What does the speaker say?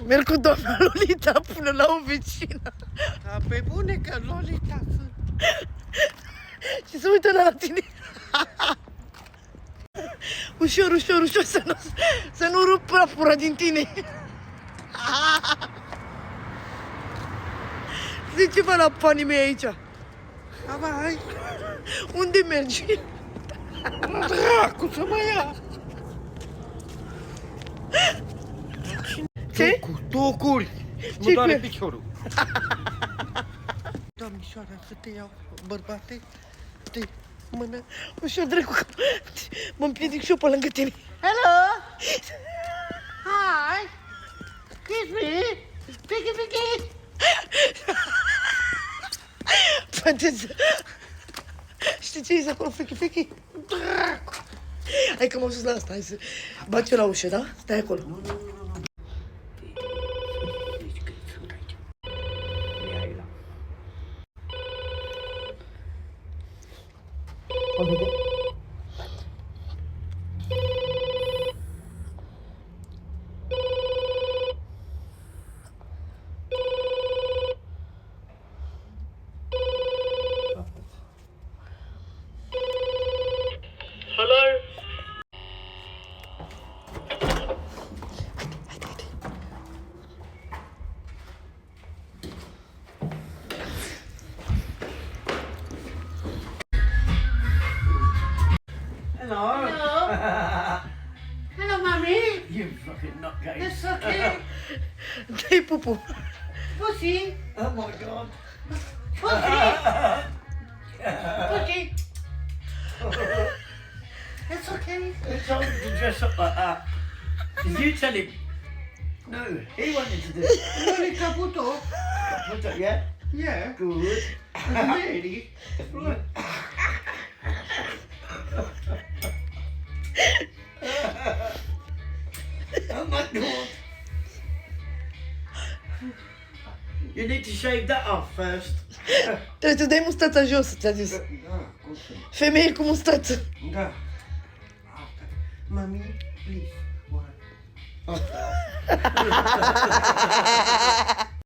Merg cu doamna Lolita până la o vecină. Da, pe bune că Lolita sunt. Și se uită la tine. Ușor, ușor, ușor, să nu rup prafura din tine. Zice ceva la panii mei aici. Aba, hai. Unde mergi? Dracu să mă ia. Ce? Tocuri. Mă Ce doare cu- piciorul. Doamnișoara, să te iau, bărbate. Te mână. Ușor, dracu, că mă împiedic și eu pe lângă tine. Hello. Hi. Kiss me. Piggy, piggy. Făteți... Știi ce e acolo, Fichi, Fichi? Dracu. Hai că m-am sus la asta, hai să... Bat eu la ușă, da? Stai acolo. Deci că sunt aici. Ia la. O vede? Hello? Hello. Hello, mommy. You fucking nutcase. It's okay. Dai pupu. Pussy. Oh my god. Pussy. Pussy. It's okay. Who told him to dress up like that? Did you tell him? No, he wanted to do it. Loli Caputo. What's up, yeah? Yeah. Good. Really? Right. Oh my god. You need to shave that off first. Trebuie să dai mustața jos, ți-a zis. Da, cum să... Femeie cu mustață. Da. Asta. Mami, please. One.